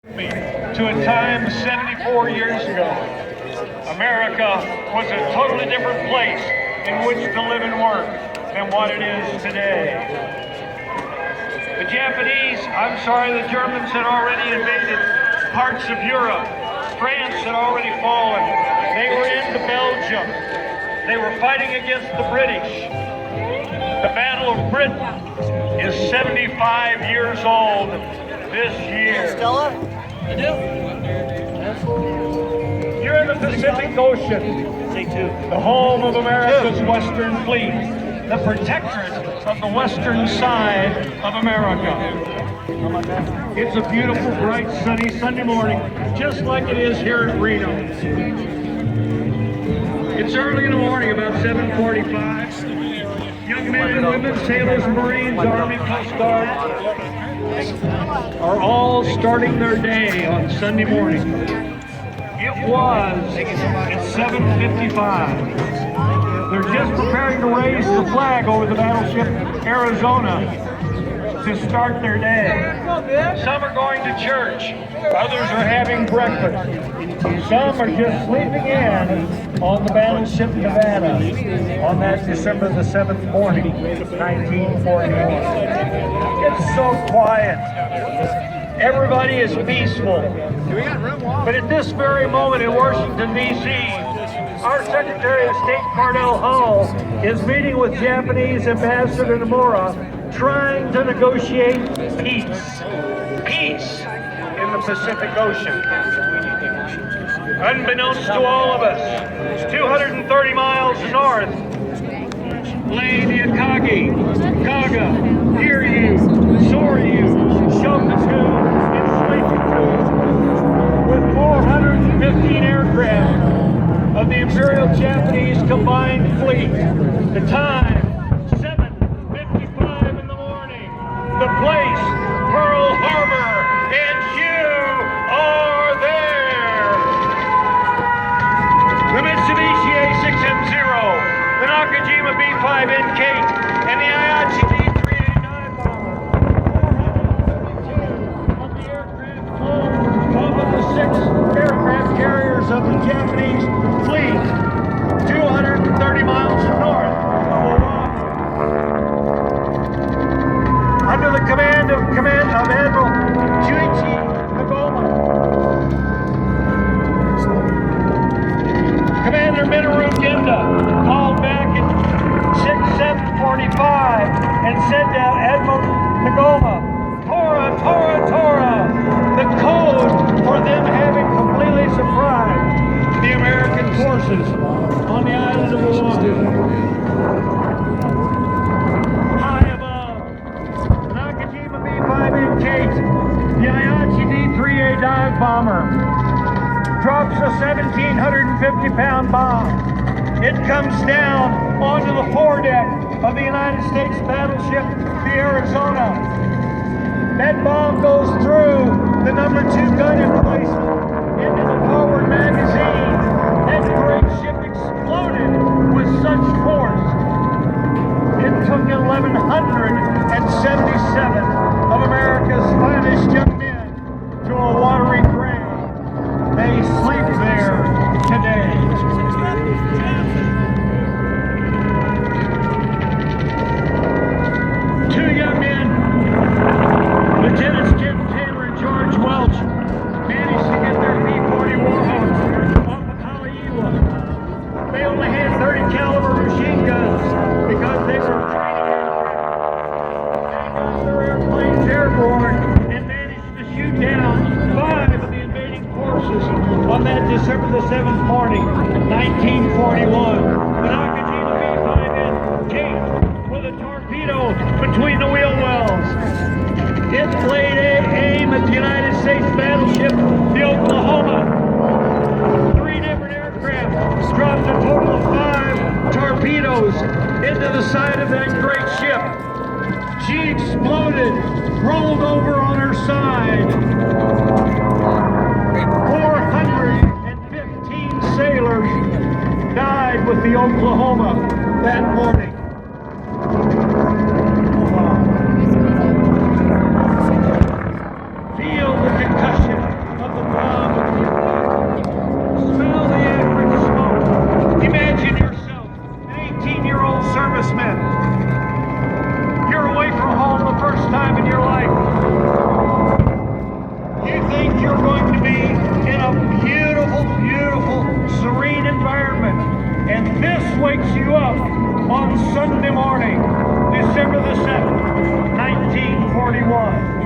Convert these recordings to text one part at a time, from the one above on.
To a time 74 years ago. America was a totally different place in which to live and work than what it is today. The Japanese, the Germans had already invaded parts of Europe. France had already fallen. They were into Belgium. They were fighting against the British. The Battle of Britain is 75 years old this year. Stella? I do. You're in the Pacific Ocean, the home of America's Western Fleet, the protectorate of the western side of America. It's a beautiful, bright, sunny Sunday morning, just like it is here at Reno. It's early in the morning, about 7:45. Young men and women, sailors, Marines, Army, Coast Guard, are all starting their day on Sunday morning. It was at 7:55. They're just preparing to raise the flag over the battleship Arizona to start their day. Some are going to church. Others are having breakfast. Some are just sleeping in on the battleship Nevada on that December the 7th morning, 1941. It's so quiet. Everybody is peaceful. But at this very moment in Washington, D.C., our Secretary of State, Cardell Hull, is meeting with Japanese Ambassador Nomura, trying to negotiate peace. Peace in the Pacific Ocean. Unbeknownst to all of us, 230 miles north lay the Akagi, Kaga, Kiryu, Soryu, Shokoku, and Shikoku, with 415 aircraft of the Imperial Japanese Combined Fleet. The time, 7:55 in the morning. The place, Pearl Harbor, and you are there. The Mitsubishi A6M0, the Nakajima B5NK, and the Ayachi D389 bomber. 432 of the aircraft flown off of the 6 aircraft carriers of the Japanese fleet, 230 miles north of Oahu. Under the command of Admiral Juichi Kagoma. Commander Minoru Genda called back at 7:45 and said to Admiral Kagoma, Tora, Tora, Tora, the code for them having completely surprised the American forces on the island of Oahu. High above, the Nakajima B5NK, the Ayachi D3A dive bomber, drops a 1,750-pound bomb. It comes down onto the foredeck of the United States battleship, the Arizona. That bomb goes through the number 2 gun emplacement into the forward magazine. That great ship exploded with such force. It took 1,177 of America's finest young men to a watery grave. They sleep there today. Two young men, Lieutenants Ken Taylor and George Welch, managed to get their B-40 Warhawks off of Haleiwa. They only had 30 caliber machine guns because they were their airplanes airborne and managed to shoot down 5 of the invading forces on that December the 7th morning, 1941. The Nakajima B5NK with a torpedo between the wheel wells. It laid aim at the United States battleship, the Oklahoma. 3 different aircraft dropped a total of 5 torpedoes into the side of that great ship. She exploded, rolled over on her side. 415 sailors died with the Oklahoma that morning. Feel the concussion. you're going to be in a beautiful, beautiful, serene environment. And this wakes you up on Sunday morning, December the 7th, 1941.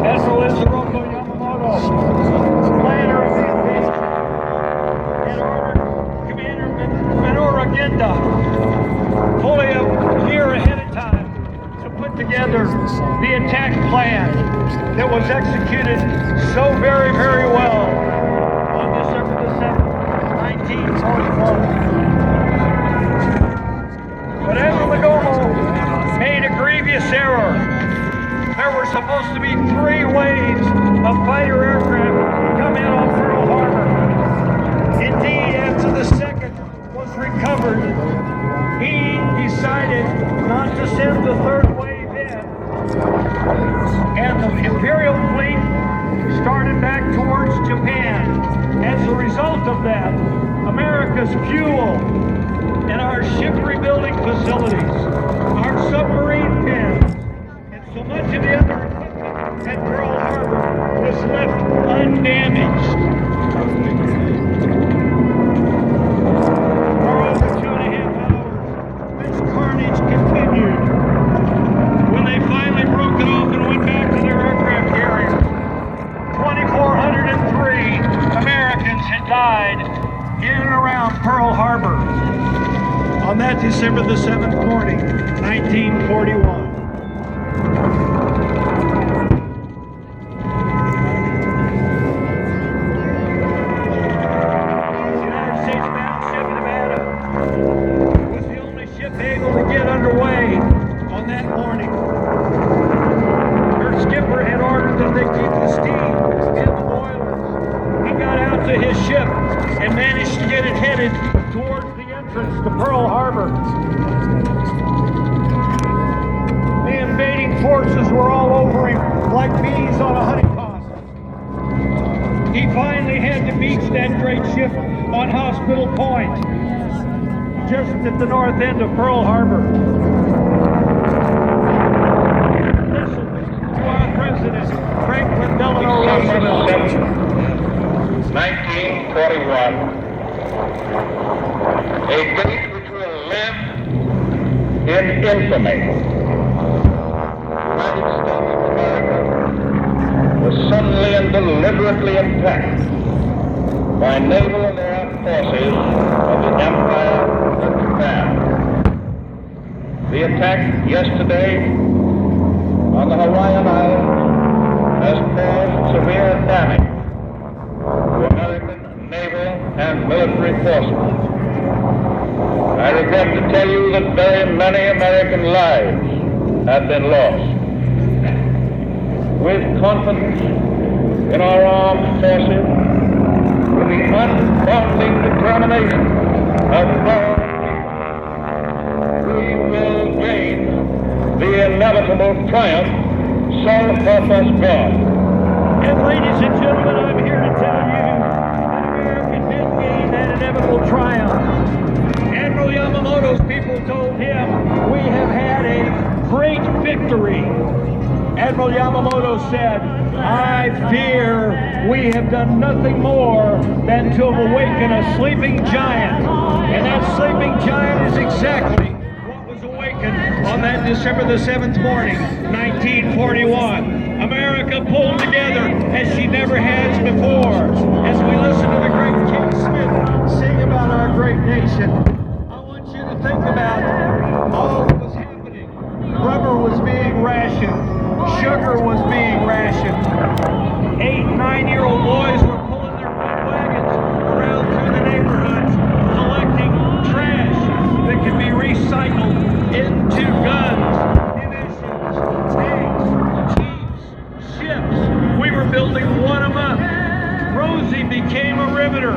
Admiral Isoroku Yamamoto, planner of the invasion, had ordered Commander Minoru Genda fully a year ahead of time to put together the attack plan that was executed so very, very well on December the 7th, 1941. But Admiral Nagomo made a grievous error. There were supposed to be 3 waves of fighter aircraft come in on Pearl Harbor. Indeed, after the second was recovered, he decided not to send the 3rd wave in. And the Imperial fleet started back towards Japan. As a result of that, America's fuel and our ship rebuilding facilities, our submarine pens, so much of the other equipment at Pearl Harbor was left undamaged. For over 2.5 hours, this carnage continued. When they finally broke it off and went back to their aircraft carrier, 2,403 Americans had died in and around Pearl Harbor on that December the 7th morning, 1941. Able to get underway on that morning. Her skipper had ordered that they keep the steam in the boilers. He got out to his ship and managed to get it headed towards the entrance to Pearl Harbor. The invading forces were all over him like bees on a honeypot. He finally had to beach that great ship on Hospital Point, just at the north end of Pearl Harbor. Listen to our President, Franklin Delano Roosevelt. 1941. A date which will live in infamy. The United States of America was suddenly and deliberately attacked by naval and air forces of the Empire of Japan. The attack yesterday on the Hawaiian Islands has caused severe damage to American naval and military forces. I regret to tell you that very many American lives have been lost. With confidence in our armed forces, with the unbounding determination of our people, we will gain the inevitable triumph, so help us God. And ladies and gentlemen, I'm here to tell you that America did gain that inevitable triumph. Admiral Yamamoto's people told him, "We have had a great victory." Admiral Yamamoto said, "I fear we have done nothing more than to have awakened a sleeping giant." And that sleeping giant is exactly what was awakened on that December the 7th morning, 1941. America pulled together as she never has before. As we listen to the great King Smith sing about our great nation, I want you to think about all that was happening. Rubber was being rationed. Sugar was being rationed. 8- and 9-year-old boys were pulling their wagons around through the neighborhoods, collecting trash that could be recycled into guns, munitions, tanks, jeeps, ships. We were building one a month. Rosie became a riveter.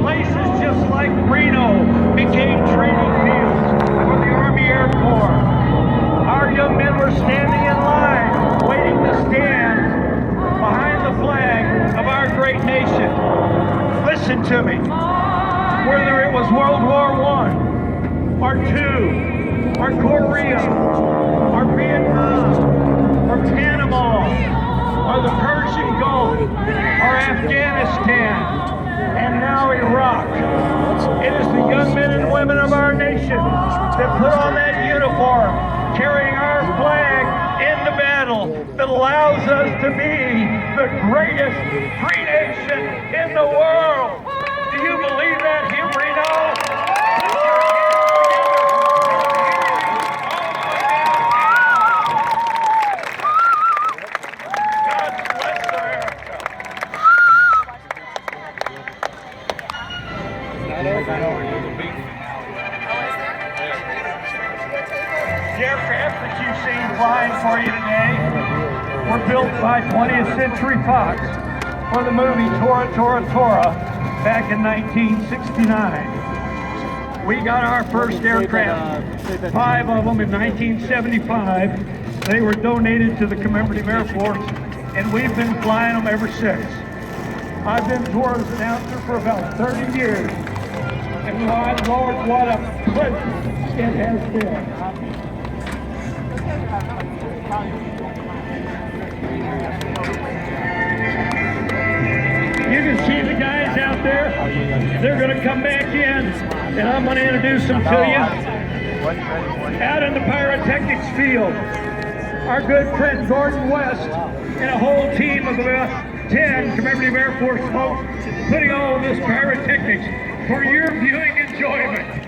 Places just like Reno became training fields for the Army Air Corps. Our young men were standing in line, waiting to stand behind the flag of our great nation. Listen to me. Whether it was World War I, or II, or Korea, allows us to be the greatest free nation in the world. Do you believe that here, Reno? The aircraft that you've seen flying for you today were built by 20th Century Fox for the movie Tora Tora Tora back in 1969. We got our first aircraft, 5 of them in 1975. They were donated to the Commemorative Air Force, and we've been flying them ever since. I've been Tora's announcer for about 30 years, and my Lord, what a pleasure it has been. You can see the guys out there. They're going to come back in, and I'm going to introduce them to you. Out in the pyrotechnics field, our good friend Gordon West and a whole team of about 10 Commemorative Air Force folks putting all of this pyrotechnics for your viewing enjoyment.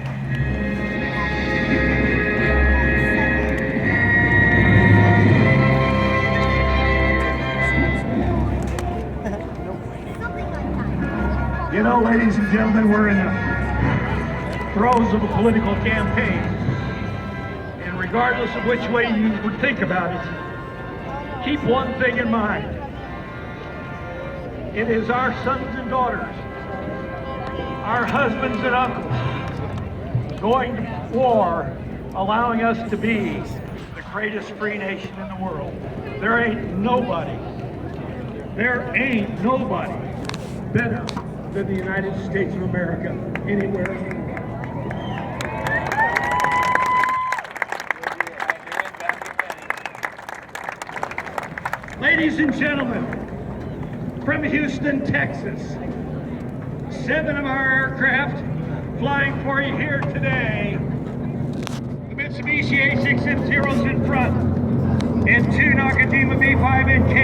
You know, ladies and gentlemen, we're in the throes of a political campaign. And regardless of which way you would think about it, keep one thing in mind. It is our sons and daughters, our husbands and uncles, going to war, allowing us to be the greatest free nation in the world. There ain't nobody better than the United States of America anywhere in the world. Ladies and gentlemen, from Houston, Texas, 7 of our aircraft flying for you here today. The Mitsubishi A6M0s in front and 2 Nakajima B5 NK